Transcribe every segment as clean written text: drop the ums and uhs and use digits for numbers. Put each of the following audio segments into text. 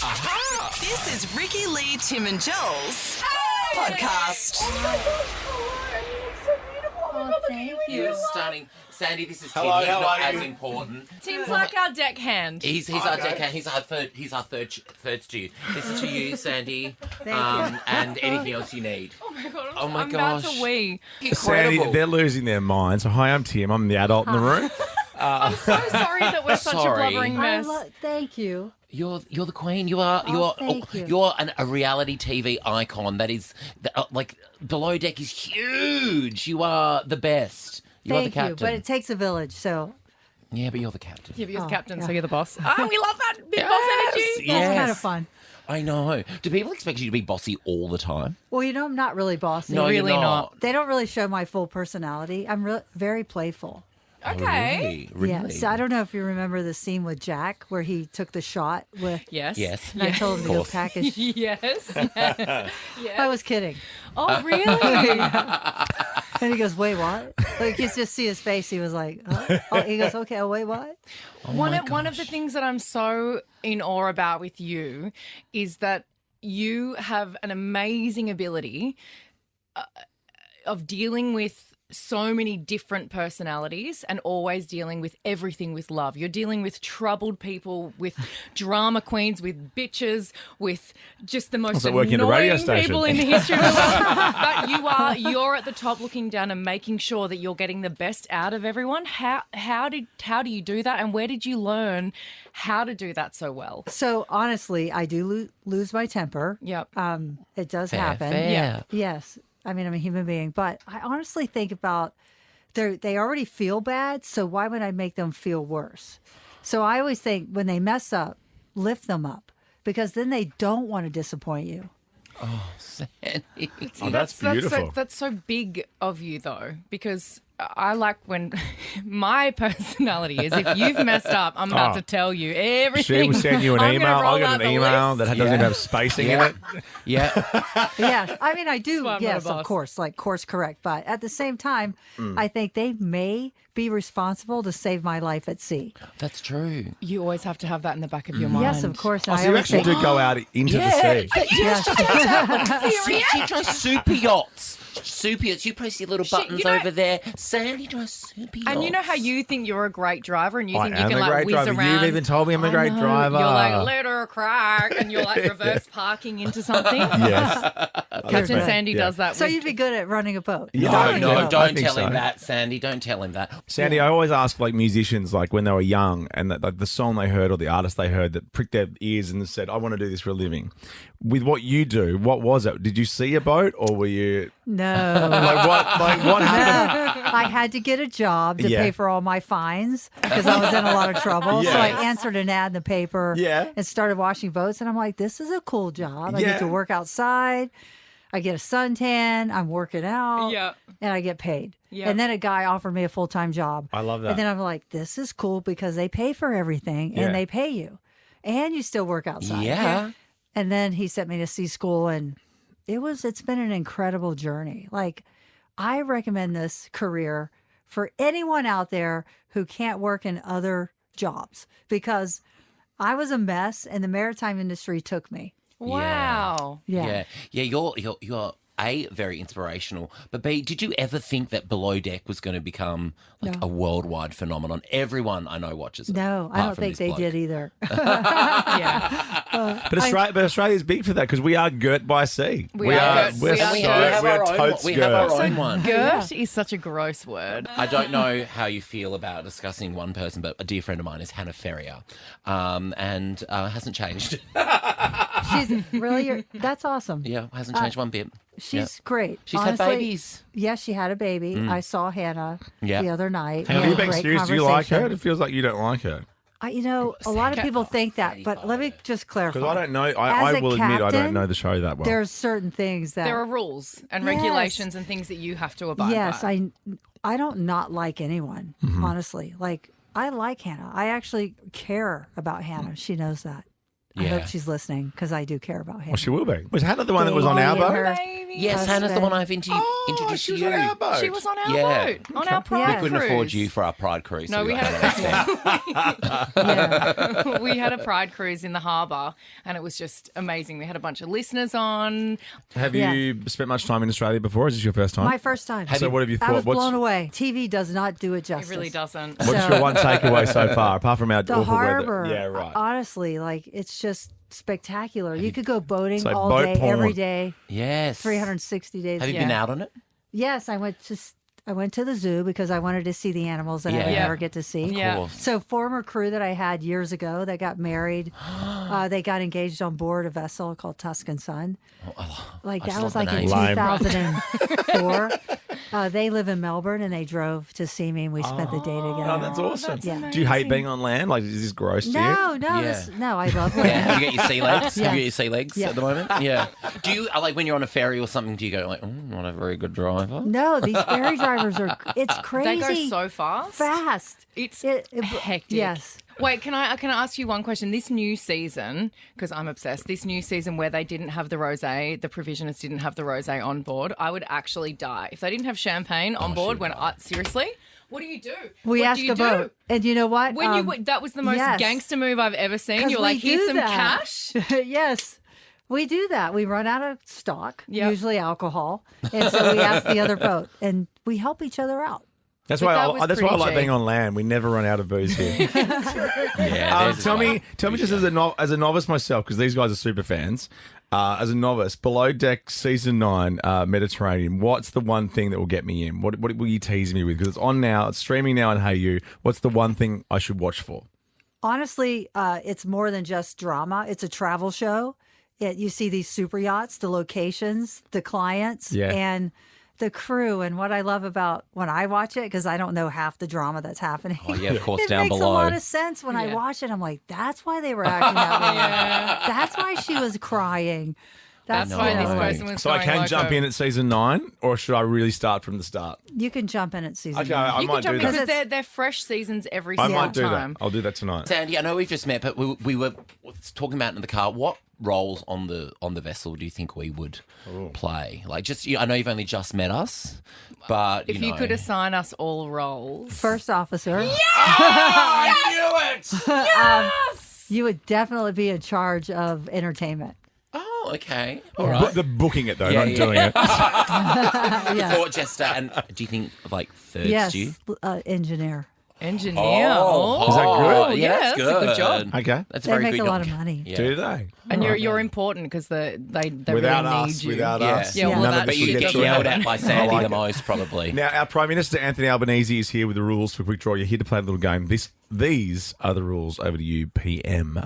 Aha! This is Ricky, Lee, Tim and Joel's podcast. Oh, thank you. You're stunning. Sandy, this is Tim. Hello, He's how not are as you? important. Tim's like our deckhand. He's our deckhand. He's our third stew. This is for you, Sandy. Thank you. And anything else you need. Oh my god! Oh my I'm about gosh. to wee. Sandy, Incredible. they're losing their minds. Hi, I'm Tim. I'm the adult in the room. I'm so sorry that we're such Sorry. a blubbering mess. Thank you. You're the queen. You are thank you. you're a reality TV icon. That is like Below Deck is huge. You are the best. You are the Thank captain. you. But it takes a village, so Yeah, but you're the captain. Yeah, but you're the Oh, captain, yeah. so you're the boss. Oh, we love that big boss energy. it's Yes. kind of fun. I know. Do people expect you to be bossy all the time? Well, I'm not really bossy. No, really you're not. They don't really show my full personality. I'm very playful. Okay. Really? Yeah. So I don't know if you remember the scene with Jack where he took the shot with. Yes. Yes. And I told him to go pack his. Yes. I was kidding. Oh, really? And he goes, "Wait, what?" Like you just see his face. He was like, huh? Oh, he goes, "Okay, oh, wait, what?" One of the things that I'm so in awe about with you is that you have an amazing ability of dealing with so many different personalities and always dealing with everything with love. You're dealing with troubled people, with drama queens, with bitches, with just the most like working at a radio annoying station. people in the history of the world. But you're at the top looking down and making sure that you're getting the best out of everyone. How do you do that, and where did you learn how to do that so well? So honestly, I do lose my temper. Yep. It does Fair, happen. fair. Yeah. Yes. I mean, I'm a human being, but I honestly think about they already feel bad, so why would I make them feel worse? So I always think when they mess up, lift them up because then they don't want to disappoint you. Sandy. Oh, that's beautiful. That's so big of you, though, because I like when my personality is if you've messed up, I'm about to tell you everything. She will send you an I'm email. gonna roll I got out an the email list. that doesn't even have spacing in it. Yeah. Yeah, I mean, I do. why I'm not a Yes, of boss. course, like course correct. But at the same time, I think they may be responsible to save my life at sea. That's true. You always have to have that in the back of your mind. Yes, of course. Oh, I so you always actually think, do go out into the sea. yes. She drives super yachts. Super yachts. You press your little buttons you know- over there. Sandy drives super yachts. And you know how you think you're a great driver and you I think you am can a like great whiz driver. around. You've even told me I'm a I great know. driver. You're like, let her crack, and you're like reverse parking into something. Yes. Captain right. Sandy Yeah. does that. So with- you'd be good at running a boat. Yeah. No, I no, think don't so. tell him that, Sandy. Don't tell him that. Sandy, I always ask like musicians, like when they were young, and that, like, the song they heard or the artist they heard that pricked their ears and said, "I want to do this for a living." With what you do, what was it? Did you see a boat, or were you No. like what? Like what happened? I had to get a job to Yeah. pay for all my fines because I was in a lot of trouble. So I Yes. answered an ad in the paper Yeah. and started washing boats. And I'm like, this is a cool job. I Yeah. get to work outside. I get a suntan. I'm working out. Yeah. And I get paid. Yeah. And then a guy offered me a full-time job. I love that. And then I'm like, this is cool because they pay for everything Yeah. and they pay you. And you still work outside. Yeah. And then he sent me to sea school, and it's been an incredible journey. Like, I recommend this career for anyone out there who can't work in other jobs because I was a mess and the maritime industry took me. wow. Yeah. Yeah. You're A, very inspirational, but B, did you ever think that Below Deck was going to become like No. a worldwide phenomenon? Everyone I know watches it. No, I apart don't from think this they bloke. did either. Yeah. But Australia's big for that because we are girt by sea. We are girt. We're We are so girt. we're totes We have our girt. own one. Girt is such a gross word. I don't know how you feel about discussing one person, but a dear friend of mine is Hannah Ferrier, and hasn't changed. She's really, that's awesome. Yeah, hasn't changed one bit. She's great. She's Honestly, had babies. Yes, she had a baby. I saw Hannah Yeah. the other night. Have We you had a been great serious? Do you like her? conversation. It feels like you don't like her. A lot of people think that, but let me just clarify. Because I don't know. As I a will admit I don't captain, know the show that well. There's certain things that There are rules and Yes. regulations and things that you have to abide yes, by. I don't not like anyone, honestly. Like I like Hannah. I actually care about Hannah. She knows that. I Yeah. hope she's listening because I do care about Hannah. Well, she will be. Was Hannah the one that was on our Baby, boat? her- Baby. Yes, Hannah's the one I've introduced she was you. on our boat. She was on our Yeah. boat, on our pride We couldn't cruise. afford you for our pride cruise. No, so we got had Hannah instead. we had a pride cruise in the harbour, and it was just amazing. We had a bunch of listeners on. Have Yeah. you spent much time in Australia before? Is this your first time? My first time. So what have you I thought? was blown away. TV does not do it It justice. really doesn't. What's So- your one takeaway so far, apart from our The awful harbor. weather? Yeah, right. Honestly, like it's just spectacular. You could go boating It's like all boat day, porn. every day, Yes. 360 days. Have you Yeah. been out on it? Yes, I went to the zoo because I wanted to see the animals that I would Yeah. never get to see. Yeah. Course. So former crew that I had years ago that got married, they got engaged on board a vessel called Tuscan Sun. Like I that just was love like the in name. Lame. 2004. They live in Melbourne and they drove to see me and we spent the day together. Oh, that's awesome. Yeah. Do you hate being on land? Like, is this gross to you? No, Yeah. no, I love Yeah. land. Have you got your sea legs? Yeah. Have you got your sea legs Yeah. at the moment? Yeah. Do you, like, when you're on a ferry or something, do you go like, not a very good driver? No, these ferry drivers are, it's They crazy. go so fast. fast. It's It- hectic. Yes. Wait, can I ask you one question? This new season, because I'm obsessed. This new season where they didn't have the rosé, the provisionists didn't have the rosé on board. I would actually die if they didn't have champagne on board. When seriously, what do you do? We What ask do you a boat. And you know what? When that was the most yes. gangster move I've ever seen. 'Cause You're we like, here's do some that. cash. Yes. We do that. We run out of stock, Yep. usually alcohol. And so we ask the other boat and we help each other out. That's But why. that was That's why I like pretty being on land. We never run out of booze here. Yeah. Tell me, just as a novice myself, because these guys are super fans. As a novice, Below Deck season 9, Mediterranean. What's the one thing that will get me in? What will you tease me with? Because it's on now. It's streaming now on Hey You. What's the one thing I should watch for? Honestly, it's more than just drama. It's a travel show. You see these super yachts, the locations, the clients, Yeah. and the crew. And what I love about when I watch it, because I don't know half the drama that's happening. Oh, yeah, of course, it down makes below. a lot of sense when I Yeah. watch it. I'm like, that's why they were acting that way. That's why she was crying. That's why this No. person was So I going can loco. jump in at season 9, or should I really start from the start? You can jump in at season Okay, 9. I You might can jump do in that. because they're fresh seasons every I single might do time. that. I'll do that tonight. Sandy, I know we've just met, but we were talking about it in the car. What roles on the vessel do you think we would play? Like, just I know you've only just met us, but If you know. could assign us all roles. First officer, I knew it. you would definitely be in charge of entertainment. Oh, okay, all right. The booking it though, Yeah, not yeah. doing it. Yeah. Or just and do you think like thirds? Yes, Do you? engineer. Engineer. Oh, Is that good? Yeah, that's that's a good job. Okay. That's They very make good. a lot of money. Yeah. Do they? And you're important because they Without really need us, you. without Yeah. us, Yeah, well, none of that- But this you would get through. yelled at by Sandy I like the it. most, probably. Now, our Prime Minister Anthony Albanese is here with the rules for Quick Draw. You're here to play a little game. These are the rules. Over to you, PM.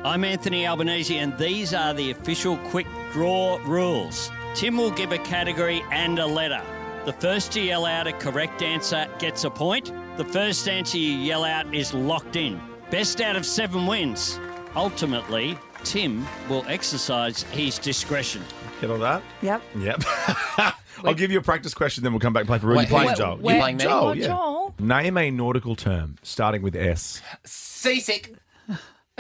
I'm Anthony Albanese, and these are the official Quick Draw rules. Tim will give a category and a letter. The first to yell out a correct answer gets a point. The first answer you yell out is locked in. Best out of 7 wins. Ultimately, Tim will exercise his discretion. Get all that? Yep. Yep. I'll give you a practice question, then we'll come back and play for Rudy. Wait, Playing wait, Joel. wait. You playing me? Joel, Oh, yeah. Joel. Name a nautical term starting with S. Seasick.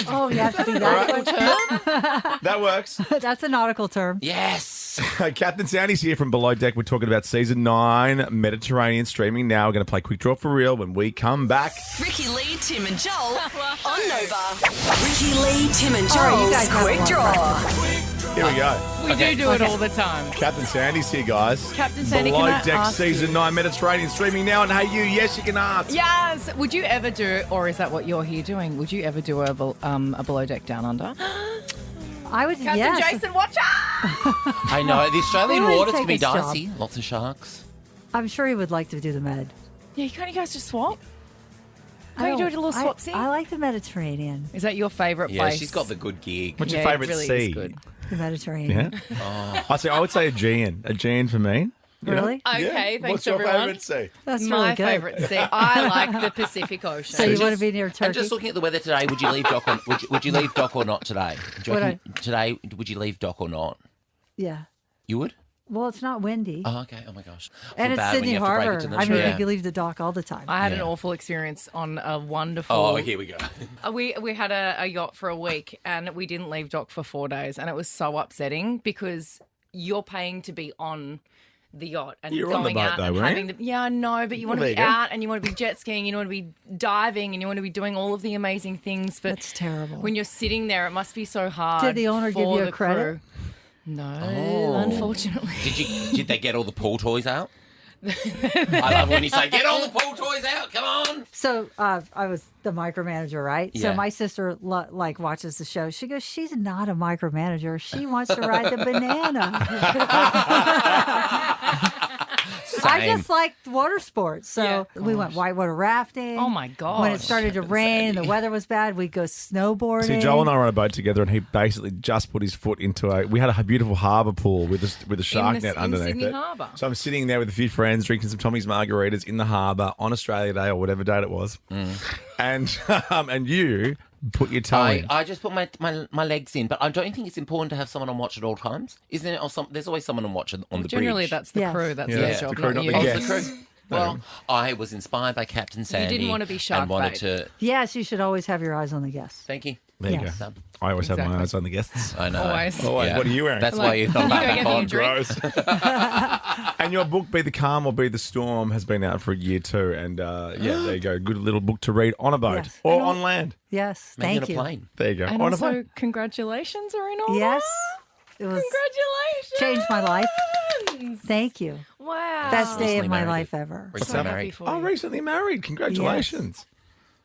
Oh, you have to do that. That works. That's a nautical term. Yes. Captain Sandy's here from Below Deck. We're talking about season 9, Mediterranean, streaming now. We're going to play Quick Draw for real when we come back. Ricky Lee, Tim and Joel on Nova. Ricky Lee, Tim and All right, you Joel's guys have Quick one. Draw. Here we go. We Okay. do it all the time. Captain Sandy's here, guys. Captain Sandy, Below can I Deck ask season you- 9, Mediterranean, streaming now. And hey, you, yes, you can ask. Yes. Would you ever do, or is that what you're here doing? Would you ever do a below deck down under? I would, Captain yes. Jason, watch out! I know. The Australian Who would waters take can be his job? dicey. Lots of sharks. I'm sure he would like to do the med. Yeah, can't you guys just swap? I Can't you do don't- it a little swapsy? I like the Mediterranean. Is that your favourite Yeah, place? she's got the good gig. What's Yeah, your it favourite really sea? is good. The Mediterranean. Yeah. I would say Aegean. Aegean for me. You know? Really? Okay, thanks What's your everyone. favourite sea? That's My really good. favourite sea. I like the Pacific Ocean. So you want to be near Turkey? And just looking at the weather today, would you leave Doc or would you leave Doc or not today? Do you Would reckon today would you leave Doc or not? yeah. You would? Well, it's not windy. Oh, okay. Oh my gosh. I And feel it's bad when Sydney you have to break it Harbor. to them. I mean, Yeah. you leave the dock all the time. I had an Yeah. awful experience on a wonderful. Oh, here we go. We had a yacht for a week and we didn't leave dock for 4 days, and it was so upsetting because you're paying to be on the yacht and You're on the going boat out though, and weren't having you? the, yeah, I know, but you want to there be you go. out and you want to be jet skiing, you want to be diving, and you want to be doing all of the amazing things. But That's terrible. when you're sitting there, it must be so hard. Did the owner give for you a the credit? crew. No, Oh. unfortunately. Did they get all the pool toys out? I love when you say, get all the pool toys out, come on. So I was the micromanager, right? So Yeah. my sister like watches the show. She goes, she's not a micromanager. She wants to ride the banana. I Same. just liked water sports. So Yeah. we went whitewater rafting. Oh, my When it gosh. started to rain and the weather was bad, we'd go snowboarding. See, Joel and I were on a boat together, and he basically just put his foot into we had a beautiful harbour pool with a shark net in underneath Sydney it. Harbour. So I'm sitting there with a few friends, drinking some Tommy's margaritas in the harbour on Australia Day or whatever date it was, and you put your toe in. I just put my legs in, but I don't think it's important to have someone on watch at all times. Isn't it? Or there's always someone on watch on the Generally, bridge. that's the Yes. crew. That's Yeah, their it's job, the crew, not you. the Oh, guests. the crew. Well, I was inspired by Captain Sandy. didn't want to be shark and wanted bait. to. Yes, you should always have your eyes on the guests. Thank you. There you Yes. go. I always have my Exactly. eyes on the guests. I know. Always. Always. Yeah. What are you wearing? That's why Like, you're not you back go back get on. me a drink. Gross. And your book, Be the Calm or Be the Storm, has been out for a year too. And yeah, there you go. Good little book to read on a boat Yes. or And on land. Yes, Maybe thank on a you. plane. There you go. And on a also, plane. congratulations are in order. Yes, it was Congratulations. changed my life. Thank you. Wow. Best day Recently of my married. life ever. Recently So happy married. for Oh, you. recently married. Congratulations.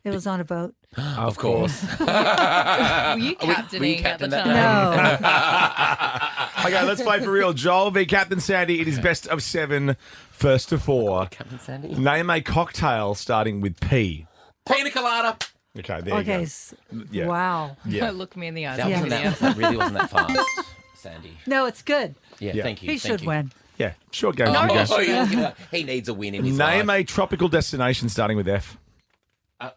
It was on a boat. Of course. Were you captaining at the captain that time? No, Okay, let's play for real. Joel v. Captain Sandy. It is best of 7, first to 4. Captain Sandy. Name a cocktail starting with P. Pina colada. Okay, there you okay. go. Yeah. Wow. Yeah. Look me in the eyes. That, Yeah. wasn't that really wasn't that fast, Sandy. No, it's good. Yeah, Yeah. thank you. He thank should you. win. Yeah, short game. Oh, for you guys. he needs a win in his Name life. a tropical destination starting with F. A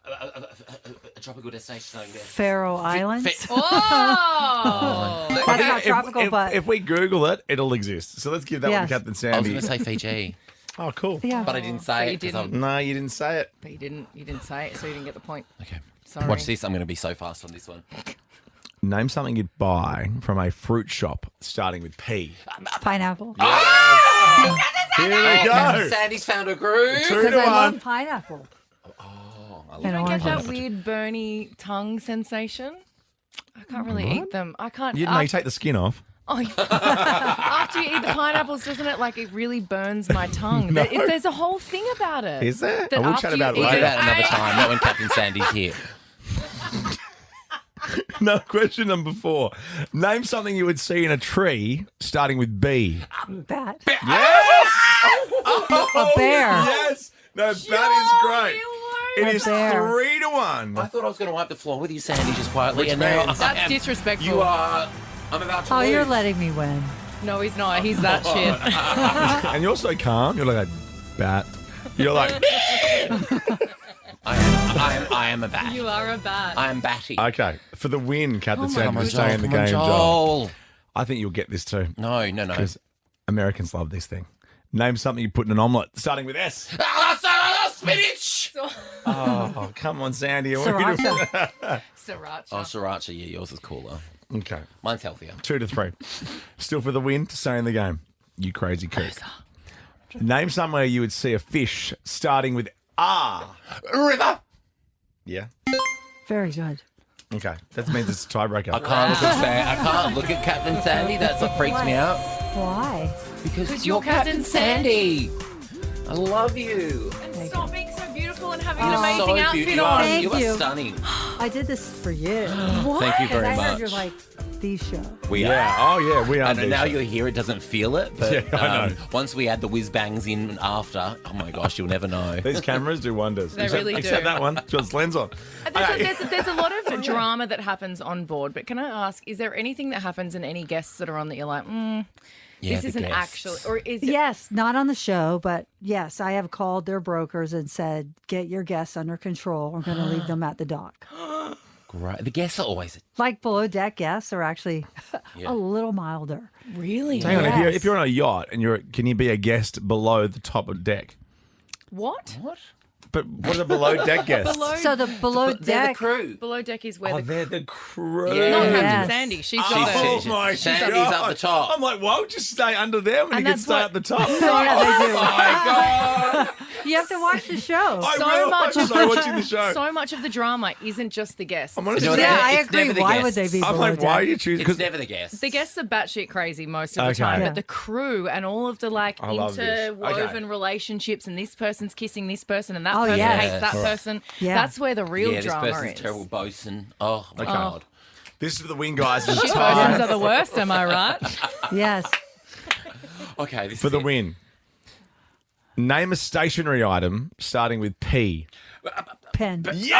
tropical destination starting there. Faroe Islands. Oh. That's not tropical, but if we Google it, it'll exist. So let's give that one Yes. to Captain I was Sandy. going to say Fiji, Oh, cool. yeah. but I didn't say you it. 'cause didn't. I'm- No, you didn't say it. But you didn't say it, so you didn't get the point. Okay. Sorry. Watch this. I'm going to be so fast on this one. Name something you'd buy from a fruit shop starting with P. Pineapple. Here we Captain go. Sandy's found a groove. 2 Because to I 1. love pineapple. You And don't get oranges. that weird burny tongue sensation? I can't really eat them. I can't. You know, you take the skin off. After you eat the pineapples, doesn't it like it really burns my tongue? No. There's a whole thing about it. Is there? That I will after chat you about it eat We'll do later. that another time, not when Captain Sandy's here. No, question number 4. Name something you would see in a tree starting with B. Bat. Yes! A bear. Yes! No, that is great. It is bear. 3 to 1. I thought I was going to wipe the floor with you, Sandy, just quietly. Which and now means- I That's am- disrespectful. You are. I'm about to Oh, you're lose. letting me win. No, he's not. He's that shit. And you're so calm. You're like a bat. You're like, I am a bat. You are a bat. I am batty. okay, for the win, Captain Sandy, Come on, to stay in the Joel. Come game, on, Joel. Joel. I think you'll get this too, No, no, no. because Americans love this thing. Name something you put in an omelette starting with S. Spinach! Oh, come on, Sandy. Sriracha. Sriracha. Oh, sriracha. Yeah, yours is cooler. Okay, Mine's healthier. 2 to 3. Still for the win to stay in the game. You crazy cook. Name somewhere you would see a fish starting with R. River. Yeah. Very good. Okay, that means it's a tiebreaker. I can't look at Captain Sandy. That's what freaks me out. Why? Because you're Captain Sandy. I love you. And stop being so beautiful and having an Oh. amazing So outfit beautiful. on. Thank You are you. stunning. I did this for you. Thank you Because very I much. heard you're like the show. We Yeah. are. Oh, yeah. We are. I know now decent. you're here, it doesn't feel it, but Yeah, I know. once we add the whiz bangs in after, oh my gosh, you'll never know. These cameras do wonders. They except, really do. Except that one. It's got its lens on. There's a lot of drama that happens on board, but can I ask, is there anything that happens in any guests that are on that you're like, Yeah, this the isn't guests. actually, or is it? Yes, not on the show, but yes, I have called their brokers and said, get your guests under control. We're going to leave them at the dock. Great. The guests are always. Like below deck guests are actually a little milder. Really? Hang on, Yes. if you're on a yacht and can you be a guest below the top of deck? What? But what are below deck guests? So the below They're the deck. crew. Below deck is where Oh, the they're the crew. Yeah. not Yes. Captain Sandy. She's got Oh the my Sandy's God. up the top. I'm like, why would you stay under there when And you can that's stay what- up the top? Yeah, they do. Oh my God. You have to watch the show. I so will. much I'm of so watching the show. so much of the drama isn't just the guests. I'm honestly, You know Yeah, what? I It's agree. never the Why would they guests. be I'm below like, why are deck? you choosing? It's never the guests. The guests are batshit crazy most of the Okay. time, Yeah. but the crew and all of the I love this. interwoven Okay. relationships, and this person's kissing this person, and that Oh, person yeah. hates that All right. person. Yeah. That's where the real yeah, this drama person's is. terrible bosun. Oh my God. This is for the wing guys. This Shit is persons time are the worst, am I right? Yes. Okay, this for is the it. win. Name a stationary item starting with P. Pen. Yeah!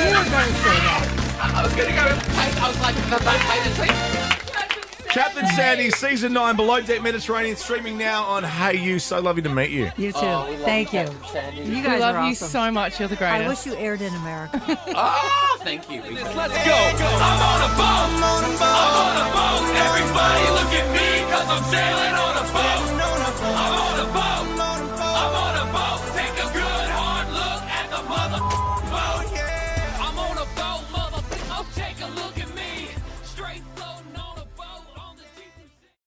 You were going to say that. I was going to go with paint. I was like, the paint. Captain Sandy, Season 9, Below Deck Mediterranean, streaming now on Hey You. So lovely to meet you. You too. Thank you. You We guys love are you awesome. so much. You're the I greatest. wish you aired in America. Oh, thank you. Let's go. I'm on a boat. I'm on a boat. Everybody look at me 'cause I'm sailing.